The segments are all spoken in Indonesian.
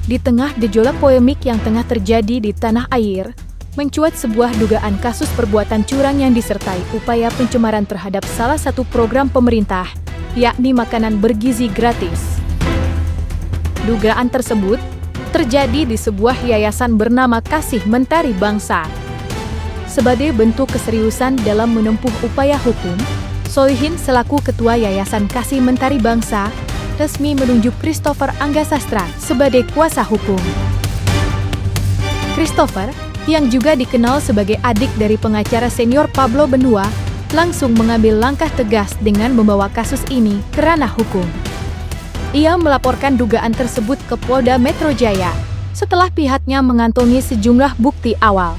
Di tengah gejolak polemik yang tengah terjadi di tanah air, mencuat sebuah dugaan kasus perbuatan curang yang disertai upaya pencemaran terhadap salah satu program pemerintah, yakni makanan bergizi gratis. Dugaan tersebut terjadi di sebuah yayasan bernama Kasih Mentari Bangsa. Sebagai bentuk keseriusan dalam menempuh upaya hukum, Solihin selaku Ketua Yayasan Kasih Mentari Bangsa resmi menunjuk Christopher Anggasastra sebagai kuasa hukum. Christopher, yang juga dikenal sebagai adik dari pengacara senior Pablo Benua, langsung mengambil langkah tegas dengan membawa kasus ini ke ranah hukum. Ia melaporkan dugaan tersebut ke Polda Metro Jaya setelah pihaknya mengantongi sejumlah bukti awal.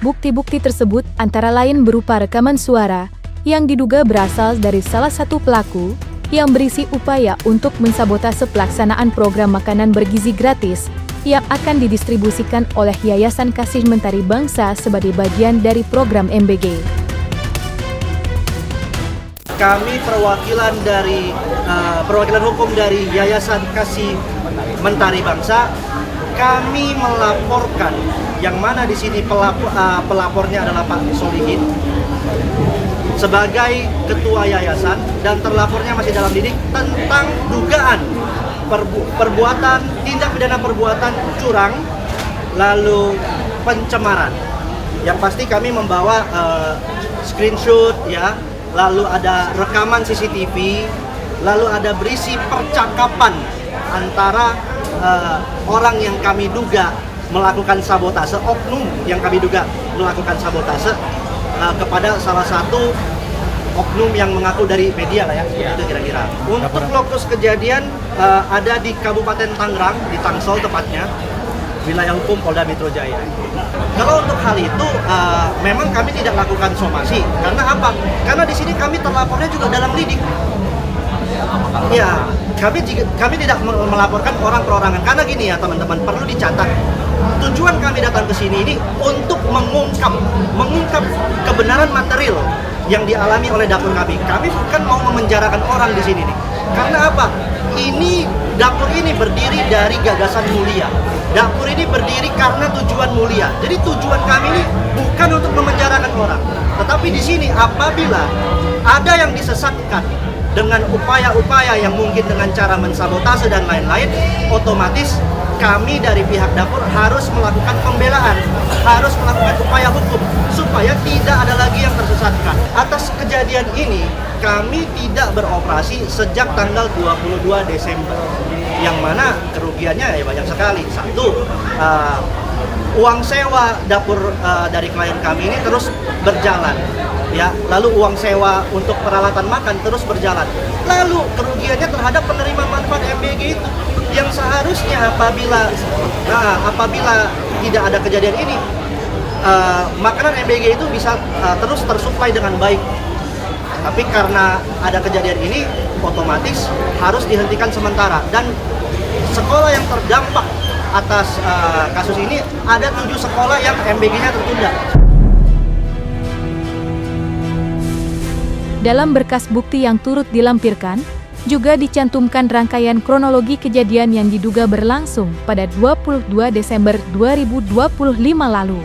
Bukti-bukti tersebut antara lain berupa rekaman suara yang diduga berasal dari salah satu pelaku yang berisi upaya untuk mensabotase pelaksanaan program makanan bergizi gratis yang akan didistribusikan oleh Yayasan Kasih Mentari Bangsa sebagai bagian dari program MBG. Kami perwakilan hukum dari Yayasan Kasih Mentari Bangsa, kami melaporkan, yang mana di sini pelapornya adalah Pak Solihin sebagai ketua yayasan dan terlapornya masih dalam lidik tentang dugaan perbuatan tindak pidana perbuatan curang lalu pencemaran. Yang pasti kami membawa screenshot ya, lalu ada rekaman CCTV, lalu ada berisi percakapan antara orang yang kami duga melakukan sabotase, oknum yang kami duga melakukan sabotase kepada salah satu oknum yang mengaku dari media lah ya, itu kira-kira. Untuk lokus kejadian ada di Kabupaten Tangerang, di Tangsel tepatnya, wilayah hukum Polda Metro Jaya. Kalau untuk hal itu memang kami tidak lakukan somasi, karena apa? Karena di sini kami terlapornya juga dalam lidik. Ya, kami tidak melaporkan orang perorangan, karena gini ya teman-teman, perlu dicatat. Tujuan kami datang ke sini ini untuk mengungkap kebenaran material yang dialami oleh dapur kami. Kami bukan mau memenjarakan orang di sini nih. Karena apa? Dapur ini berdiri dari gagasan mulia. Dapur ini berdiri karena tujuan mulia. Jadi tujuan kami ini bukan untuk memenjarakan orang. Tetapi di sini apabila ada yang disesatkan dengan upaya-upaya yang mungkin dengan cara mensabotase dan lain-lain, otomatis kami dari pihak dapur harus melakukan pembelaan, harus melakukan upaya hukum supaya tidak ada lagi yang tersesatkan. Atas kejadian ini, kami tidak beroperasi sejak tanggal 22 Desember, yang mana kerugiannya ya banyak sekali. Satu, uang sewa dapur dari klien kami ini terus berjalan, ya. Lalu uang sewa untuk peralatan makan terus berjalan. Lalu kerugiannya terhadap penerima manfaat MBG itu, yang seharusnya apabila tidak ada kejadian ini, makanan MBG itu bisa terus tersuplai dengan baik. Tapi karena ada kejadian ini, otomatis harus dihentikan sementara. Dan sekolah yang terdampak atas kasus ini, ada 7 sekolah yang MBG-nya tertunda. Dalam berkas bukti yang turut dilampirkan, juga dicantumkan rangkaian kronologi kejadian yang diduga berlangsung pada 22 Desember 2025 lalu.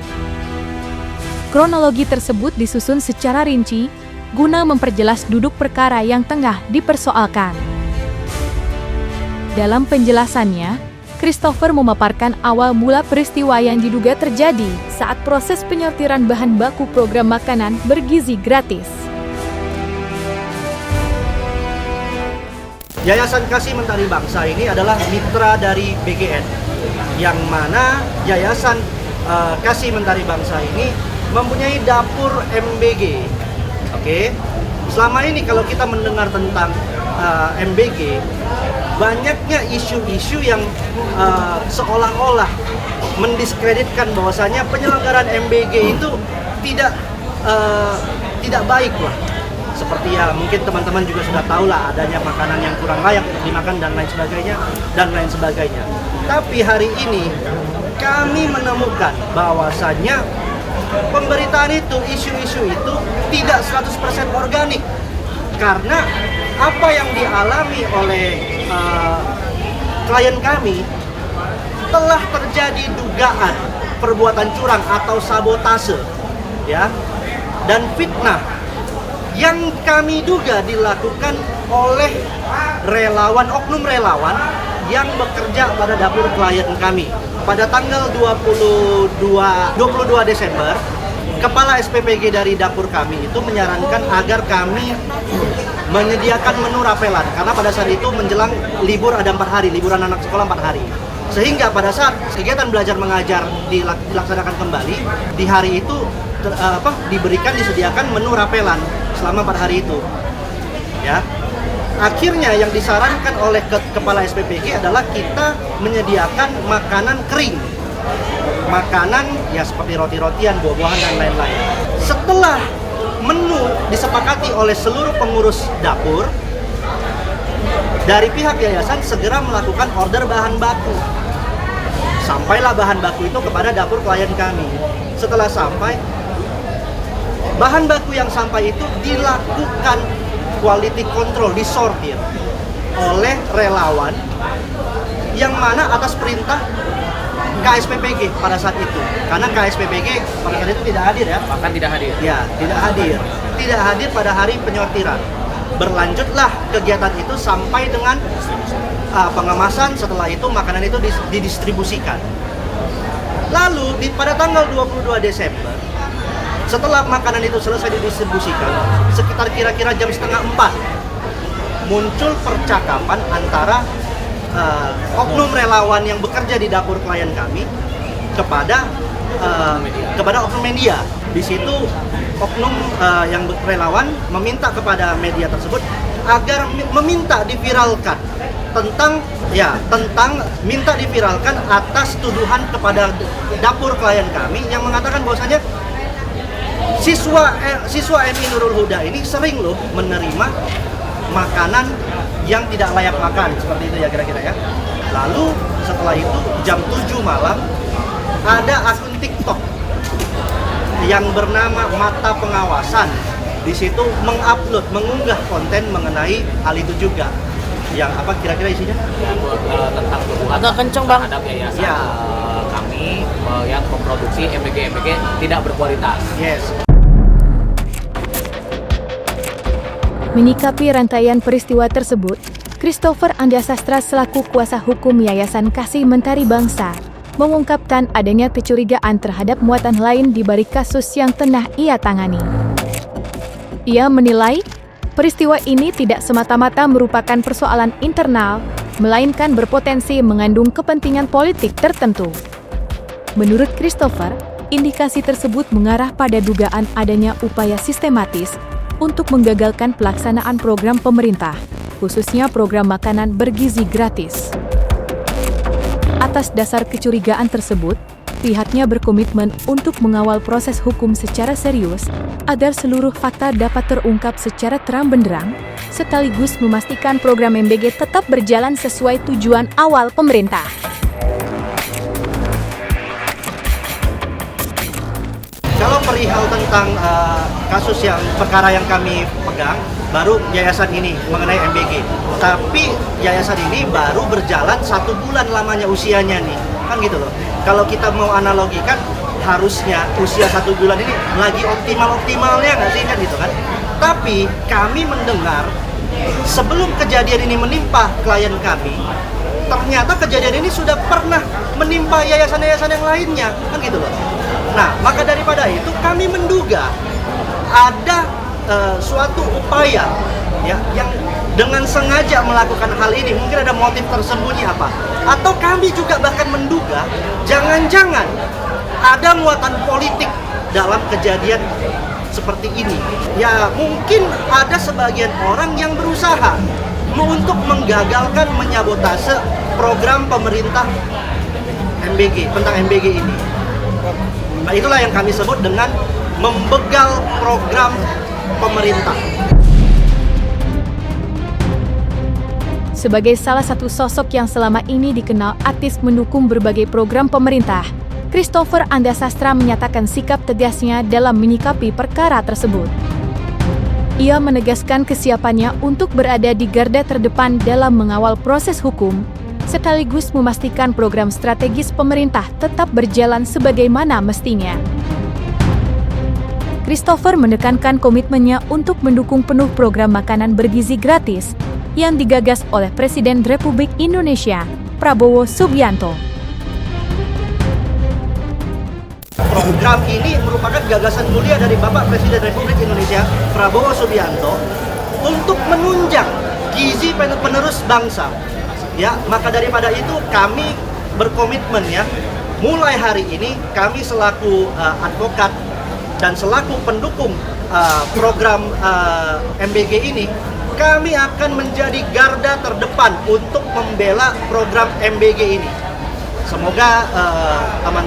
Kronologi tersebut disusun secara rinci guna memperjelas duduk perkara yang tengah dipersoalkan. Dalam penjelasannya, Christopher memaparkan awal mula peristiwa yang diduga terjadi saat proses penyortiran bahan baku program makanan bergizi gratis. Yayasan Kasih Mentari Bangsa ini adalah mitra dari BGN, yang mana Yayasan Kasih Mentari Bangsa ini mempunyai dapur MBG. Oke, selama ini kalau kita mendengar tentang MBG, banyaknya isu-isu yang seolah-olah mendiskreditkan bahwasanya penyelenggaraan MBG itu tidak baik lah. Seperti ya mungkin teman-teman juga sudah tahu lah, adanya makanan yang kurang layak untuk dimakan dan lain sebagainya. Tapi hari ini kami menemukan bahwasannya pemberitaan itu, isu-isu itu tidak 100% organik. Karena apa yang dialami oleh klien kami telah terjadi dugaan perbuatan curang atau sabotase, ya, dan fitnah yang kami duga dilakukan oleh oknum relawan yang bekerja pada dapur klien kami. Pada tanggal 22 Desember, Kepala SPPG dari dapur kami itu menyarankan agar kami menyediakan menu rapelan, karena pada saat itu menjelang libur ada 4 hari, liburan anak sekolah 4 hari. Sehingga pada saat kegiatan belajar mengajar dilaksanakan kembali, di hari itu disediakan menu rapelan selama 4 hari itu. Ya. Akhirnya yang disarankan oleh Kepala SPPG adalah kita menyediakan makanan kering. Makanan ya seperti roti-rotian, buah-buahan dan lain-lain. Setelah menu disepakati oleh seluruh pengurus dapur, dari pihak yayasan segera melakukan order bahan baku. Sampailah bahan baku itu kepada dapur klien kami. Setelah sampai, bahan baku yang sampai itu dilakukan quality control, disortir oleh relawan yang mana atas perintah KSPPG pada saat itu, karena KSPPG pada saat itu tidak hadir, ya. Bahkan tidak hadir. Ya, tidak hadir pada hari penyortiran. Berlanjutlah kegiatan itu sampai dengan pengemasan. Setelah itu makanan itu didistribusikan. Lalu pada tanggal 22 Desember, setelah makanan itu selesai didistribusikan, sekitar kira-kira jam setengah 4, muncul percakapan antara oknum relawan yang bekerja di dapur klien kami kepada oknum media. Di situ oknum yang relawan meminta kepada media tersebut agar meminta diviralkan tentang minta diviralkan atas tuduhan kepada dapur klien kami yang mengatakan bahwasanya siswa MI Nurul Huda ini sering loh menerima makanan yang tidak layak makan, seperti itu ya kira-kira ya. Lalu setelah itu jam 7 malam ada akun TikTok yang bernama Mata Pengawasan. Di situ mengunggah konten mengenai hal itu juga. Yang apa kira-kira isinya? Tentang tuduhan agak kenceng, Bang. terhadap yayasan Ya. Kami yang memproduksi MBG tidak berkualitas. Yes. Menyikapi rantaian peristiwa tersebut, Christopher Andiasastra selaku kuasa hukum Yayasan Kasih Mentari Bangsa mengungkapkan adanya kecurigaan terhadap muatan lain di balik kasus yang tengah ia tangani. Ia menilai peristiwa ini tidak semata-mata merupakan persoalan internal, melainkan berpotensi mengandung kepentingan politik tertentu. Menurut Christopher, indikasi tersebut mengarah pada dugaan adanya upaya sistematis untuk menggagalkan pelaksanaan program pemerintah, khususnya program makanan bergizi gratis. Atas dasar kecurigaan tersebut, pihaknya berkomitmen untuk mengawal proses hukum secara serius agar seluruh fakta dapat terungkap secara terang benderang, sekaligus memastikan program MBG tetap berjalan sesuai tujuan awal pemerintah. Kalau perihal tentang kasus perkara yang kami pegang, baru yayasan ini mengenai MBG. Tapi yayasan ini baru berjalan 1 bulan lamanya usianya nih, kan gitu loh. Kalau kita mau analogikan, harusnya usia 1 bulan ini lagi optimalnya nggak sih, kan gitu kan. Tapi kami mendengar sebelum kejadian ini menimpa klien kami, ternyata kejadian ini sudah pernah menimpa yayasan-yayasan yang lainnya, kan gitu loh. Nah, maka daripada itu kami menduga ada suatu upaya ya yang dengan sengaja melakukan hal ini. Mungkin ada motif tersembunyi apa, atau kami juga bahkan menduga jangan-jangan ada muatan politik dalam kejadian seperti ini. Ya mungkin ada sebagian orang yang berusaha untuk menggagalkan, menyabotase program pemerintah MBG, tentang MBG ini. Nah, itulah yang kami sebut dengan membegal program pemerintah. Sebagai salah satu sosok yang selama ini dikenal aktif mendukung berbagai program pemerintah, Christopher Andiasastra menyatakan sikap tegasnya dalam menyikapi perkara tersebut. Ia menegaskan kesiapannya untuk berada di garda terdepan dalam mengawal proses hukum, sekaligus memastikan program strategis pemerintah tetap berjalan sebagaimana mestinya. Christopher menekankan komitmennya untuk mendukung penuh program makanan bergizi gratis yang digagas oleh Presiden Republik Indonesia, Prabowo Subianto. Program ini merupakan gagasan mulia dari Bapak Presiden Republik Indonesia, Prabowo Subianto, untuk menunjang gizi penerus bangsa. Ya, maka daripada itu kami berkomitmen ya, mulai hari ini kami selaku advokat dan selaku pendukung program MBG ini, kami akan menjadi garda terdepan untuk membela program MBG ini. Semoga aman.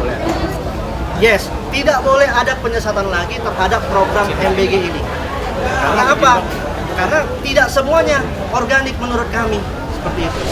Yes, tidak boleh ada penyesatan lagi terhadap program MBG ini. Karena apa? Karena tidak semuanya organik menurut kami. Seperti itu.